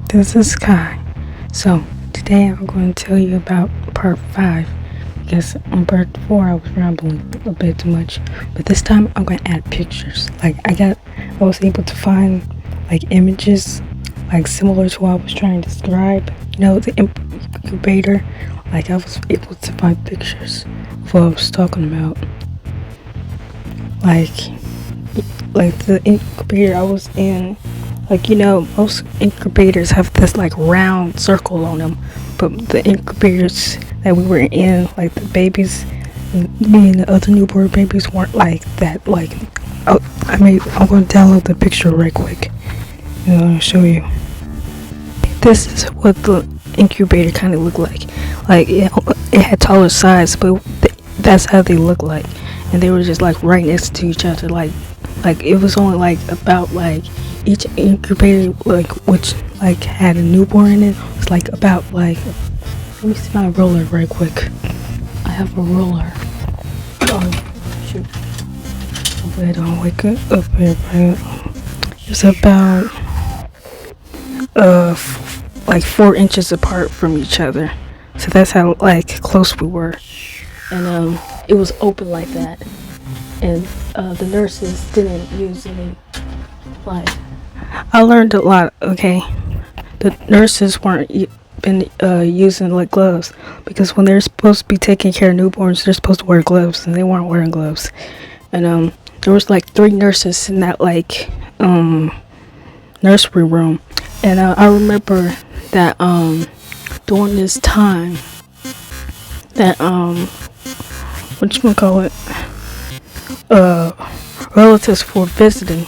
This is Kai. So, today I'm going to tell you about part 5 because on part 4 I was rambling a bit too much, but this time I'm going to add pictures. I was able to find images similar to what I was trying to describe. The incubator. I was able to find pictures of what I was talking about. The incubator I was in. Most incubators have this round circle on them, but the incubators that we were in, the babies, me and the other newborn babies weren't like that. I'm going to download the picture right quick and I'll show you. This is what the incubator kind of looked like. It had taller sides, but that's how they looked like, and they were just right next to each other. It was only about each incubator which had a newborn in it was about let me see my roller right quick. I have a roller. Oh shoot. Hopefully I don't wake up everybody. It's about 4 inches apart from each other. So that's how close we were. And it was open like that. And the nurses didn't use any I learned a lot. Okay, the nurses weren't using gloves, because when they're supposed to be taking care of newborns, they're supposed to wear gloves, and they weren't wearing gloves. And there was 3 nurses in that nursery room, and I remember that during this time that relatives were visiting,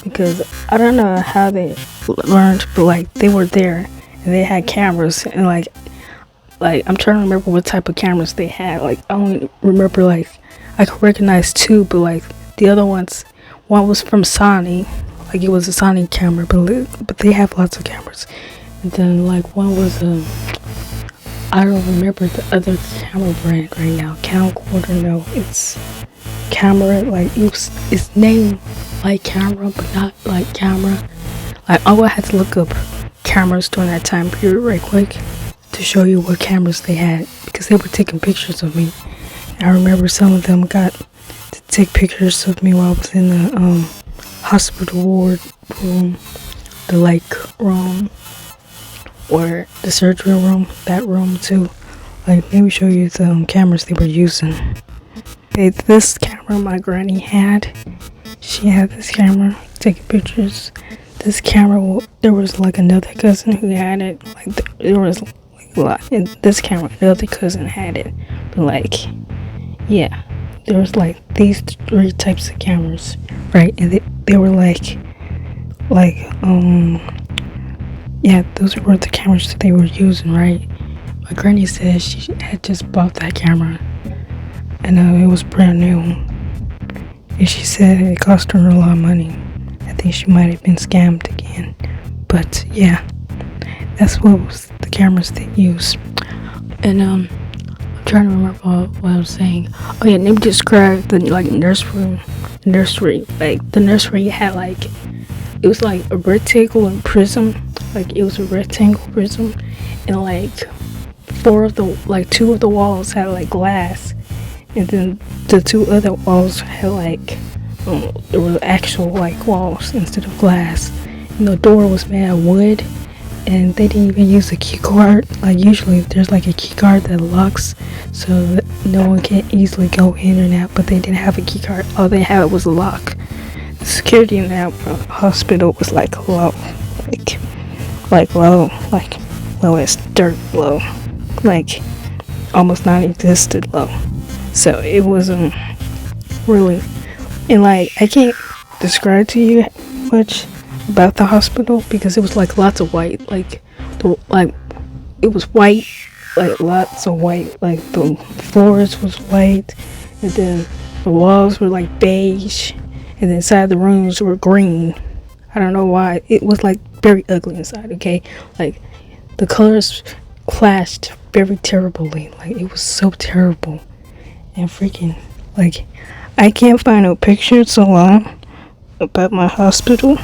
because I don't know how they learned, but they were there and they had cameras, and I'm trying to remember what type of cameras they had. I only remember I could recognize 2, but the other ones, one was from Sony, it was a Sony camera, but they have lots of cameras. And then one was I don't remember the other camera brand right now. Camcorder, no, it's camera. It's named camera, but not camera. I would have to look up cameras during that time period right quick to show you what cameras they had, because they were taking pictures of me. And I remember some of them got to take pictures of me while I was in the hospital ward room, the room, or the surgery room, that room too. Let me show you the cameras they were using. Okay, this camera my granny had. She had this camera taking pictures. This camera, there was another cousin who had it. There was a lot. And this camera, another cousin had it. But yeah, there was these 3 types of cameras, right? And they were yeah, those were the cameras that they were using, right? My granny said she had just bought that camera, and it was brand new. And she said it cost her a lot of money. I think she might have been scammed again. But yeah, that's what was the cameras they used. And I'm trying to remember what I was saying. Oh yeah, let me describe the nursery. The nursery had it was a rectangle prism. It was a rectangle prism, and 4 of the 2 of the walls had glass, and then the 2 other walls had there were actual walls instead of glass, and the door was made of wood, and they didn't even use a key card. Usually there's a key card that locks so that no one can easily go in and out, but they didn't have a key card. All they had was a lock. The security in that hospital was low, low as dirt low, almost non-existent low. So it wasn't really, and I can't describe to you much about the hospital, because it was lots of white, it was white, lots of white, the floors was white, and then the walls were beige, and inside the rooms were green. I don't know why. It was very ugly inside, okay? The colors clashed very terribly. It was so terrible. And freaking, I can't find no pictures so long about my hospital,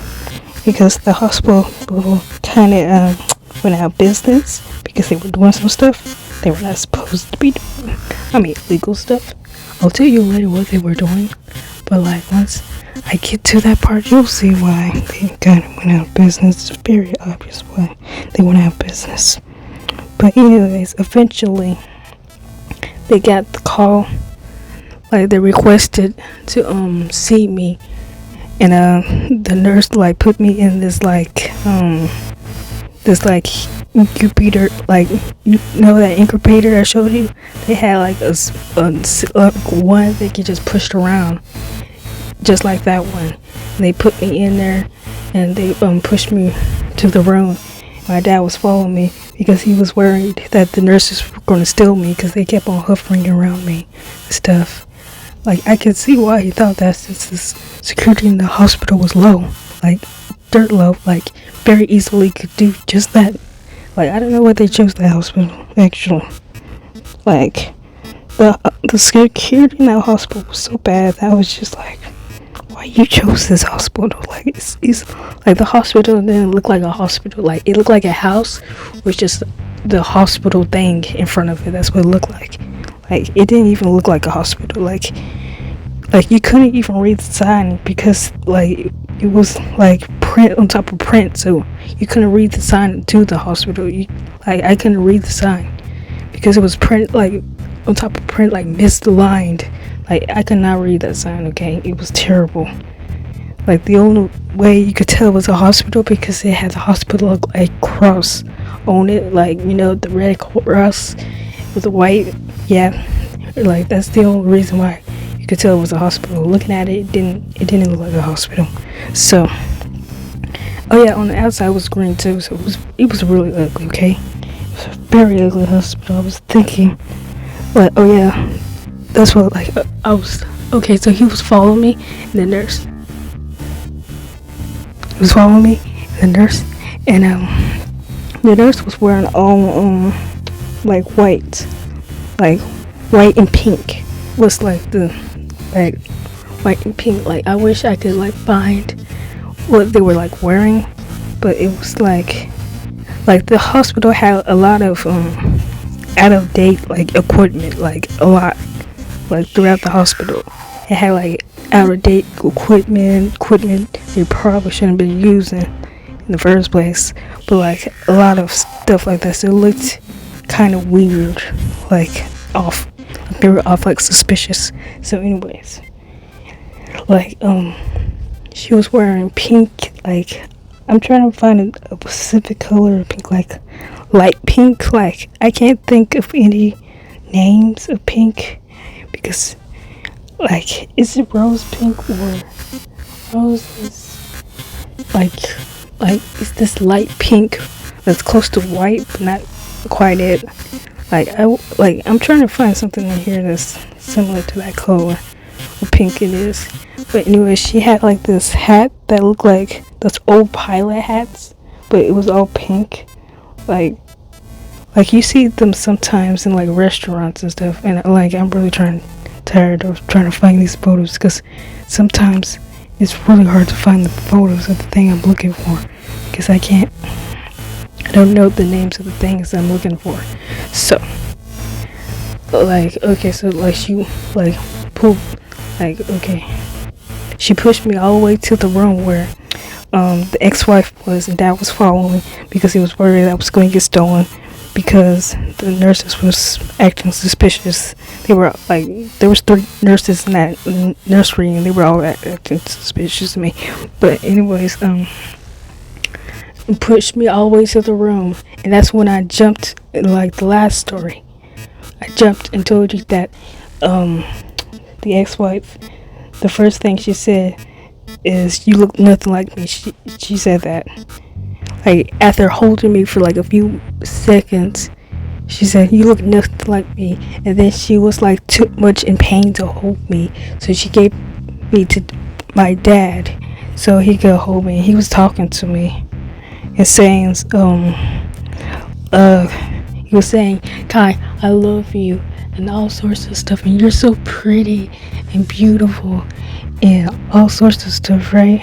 because the hospital kind of went out of business because they were doing some stuff they were not supposed to be doing. I mean, illegal stuff. I'll tell you later what they were doing. But like once I get to that part, you'll see why they kind of went out of business. It's very obvious why they went out of business. But anyways, eventually they got the call. Like they requested to see me, and the nurse like put me in this incubator, like you know that incubator I showed you. They had like a one that could just pushed around, just like that one. And they put me in there, and they pushed me to the room. My dad was following me because he was worried that the nurses were going to steal me because they kept on hovering around me and stuff. Like, I could see why he thought that, since the security in the hospital was low. Like, dirt low. Like, very easily could do just that. Like, I don't know why they chose that hospital, actually. Like, the security in that hospital was so bad that I was just like, why you chose this hospital? Like, it's like the hospital didn't look like a hospital. Like, it looked like a house with just the hospital thing in front of it. That's what it looked like. Like, it didn't even look like a hospital. Like you couldn't even read the sign because like it was like print on top of print, so you couldn't read the sign to the hospital. I couldn't read the sign because it was print like on top of print, like misaligned. Like, I could not read that sign. Okay, it was terrible. Like, the only way you could tell it was a hospital because it had the hospital look like cross on it, like, you know, the red cross with the white. Yeah, like that's the only reason why you could tell it was a hospital. Looking at it, it didn't look like a hospital. So, oh yeah, on the outside it was green too, so it was really ugly. Okay, it was a very ugly hospital. I was thinking, but oh yeah, that's what like I was. Okay, so he was following me, and the nurse was following me, and the nurse was wearing all like white and pink was like the like white and pink. Like, I wish I could like find what they were like wearing, but it was like the hospital had a lot of out of date like equipment, like a lot, like throughout the hospital. It had like out of date equipment they probably shouldn't have been using in the first place, but like a lot of stuff like that. So it looked kind of weird, like off. Like they were off, like suspicious. So anyways, like she was wearing pink. Like, I'm trying to find a specific color of pink, like light pink. Like, I can't think of any names of pink because like, is it rose pink or rose is like is this light pink that's close to white but not quite it. I'm trying to find something in here that's similar to that color, what pink it is. But anyway, she had like this hat that looked like those old pilot hats, but it was all pink. Like you see them sometimes in like restaurants and stuff. And like, I'm really tired of trying to find these photos because sometimes it's really hard to find the photos of the thing I'm looking for because I don't know the names of the things I'm looking for. So, like, okay, so like she like pulled, like, okay, she pushed me all the way to the room where the ex-wife was, and dad was following me because he was worried I was going to get stolen because the nurses was acting suspicious. There was 3 nurses in that nursery, and they were all acting suspicious to me. But anyways, pushed me all the way to the room, and that's when I jumped. Like the last story, I jumped and told you that the ex-wife, the first thing she said is, "You look nothing like me." She said that, like, after holding me for like a few seconds, she said, "You look nothing like me." And then she was like too much in pain to hold me, so she gave me to my dad so he could hold me. He was talking to me and saying, he was saying, "Kai, I love you," and all sorts of stuff, and you're so pretty and beautiful and all sorts of stuff, right?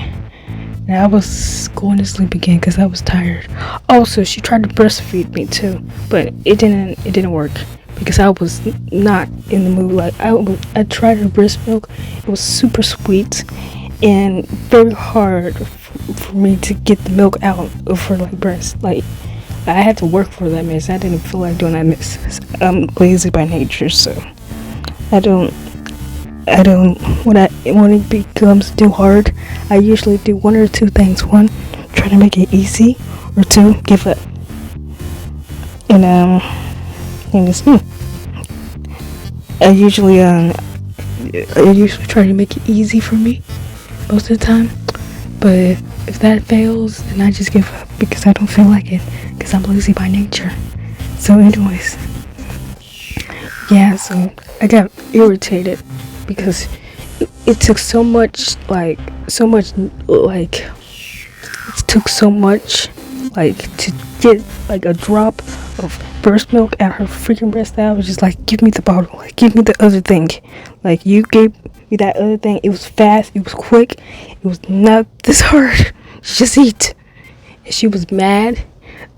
and I was going to sleep again because I was tired. Also, she tried to breastfeed me too, but it didn't work because I was not in the mood. Like I tried her breast milk. It was super sweet and very hard for me to get the milk out of her like breast. Like I had to work for that mess. I didn't feel like doing that mess. I'm lazy by nature, so I don't when it becomes too hard, I usually do one or two things. One, try to make it easy, or two, give up. And it's me. I usually try to make it easy for me most of the time. But if that fails, then I just give up because I don't feel like it because I'm lazy by nature. So anyways, yeah, so I got irritated because it took so much like it took so much like to get like a drop of breast milk at her freaking breast. That I was just like, give me the bottle, like give me the other thing. Like you gave me that other thing. It was fast, it was quick, it was not this hard. Just eat. And she was mad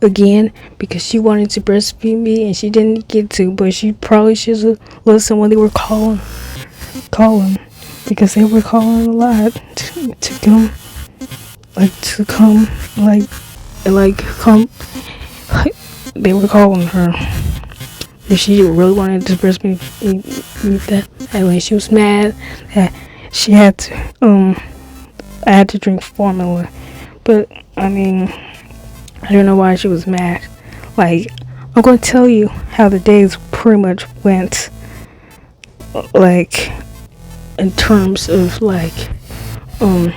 again because she wanted to breastfeed me and she didn't get to, but she probably should have listened when they were calling because they were calling a lot to come they were calling her if she really wanted to breastfeed me that. Anyway, she was mad that she had to I had to drink formula, but I mean I don't know why she was mad. Like, I'm going to tell you how the days pretty much went, like, in terms of, like, I'm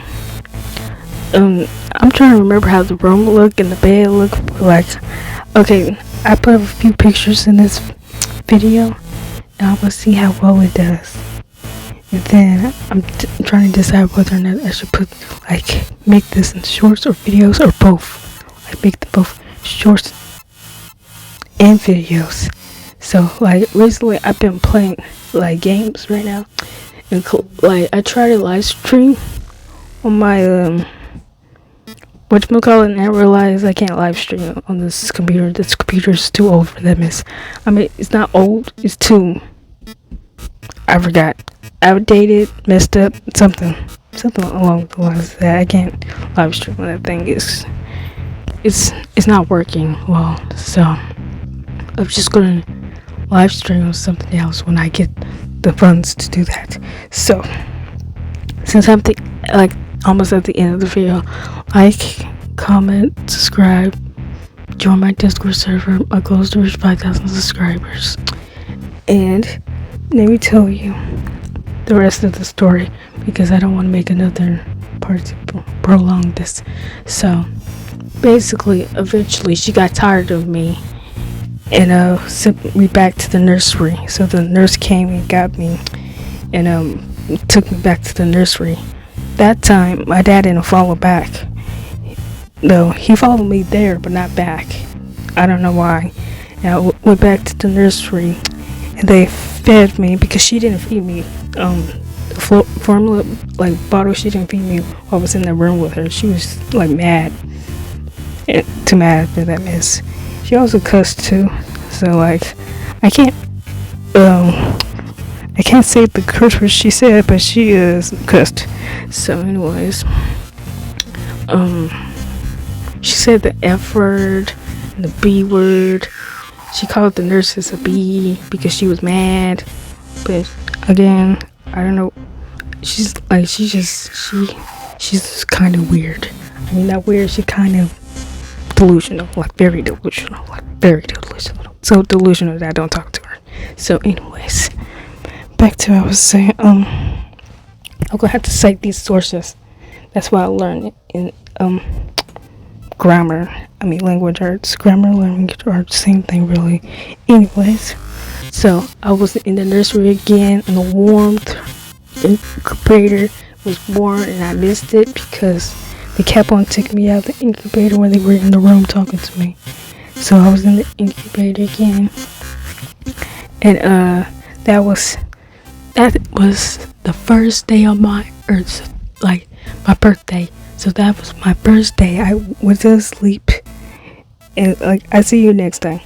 trying to remember how the room looked and the bed looked like. Okay, I put up a few pictures in this video, and I'm going to see how well it does. And then I'm trying to decide whether or not I should make this in shorts or videos or both. Like make them both shorts and videos. So like recently I've been playing like games right now, and like I tried to live stream on my whatchamacallit, and I realized I can't live stream on this computer. This computer's too old for that mess. I mean, it's not old, it's too, I forgot, outdated, messed up, something along the lines of that. I can't live stream on that thing. It's not working well, so I'm just gonna live stream on something else when I get the funds to do that. So since I'm almost at the end of the video, like, comment, subscribe, join my Discord server. My goal is to reach 5,000 subscribers. And let me tell you the rest of the story because I don't want to make another part to prolong this. So basically, eventually she got tired of me and sent me back to the nursery. So the nurse came and got me and took me back to the nursery. That time my dad didn't follow back. No, he followed me there but not back. I don't know why. And I went back to the nursery and they fed me because she didn't feed me the formula like bottle. She didn't feed me while I was in the room with her. She was like mad. Too mad for that mess. She also cussed too, so like I can't say the curse words she said, but she is cussed. So anyways, she said the F word and the B word. She called the nurses a B because she was mad. But again, I don't know. She's kind of weird. I mean, not weird. She kind of delusional, like very delusional. So delusional that I don't talk to her. So anyways, back to what I was saying. I'm gonna have to cite these sources. That's why I learned in grammar. I mean language arts. Grammar, language arts, same thing really. Anyways, so I was in the nursery again and the warmth incubator was born and I missed it because they kept on taking me out of the incubator when they were in the room talking to me. So I was in the incubator again. And that was the first day of my birthday. So that was my first day. I went to sleep, and like I see you next time.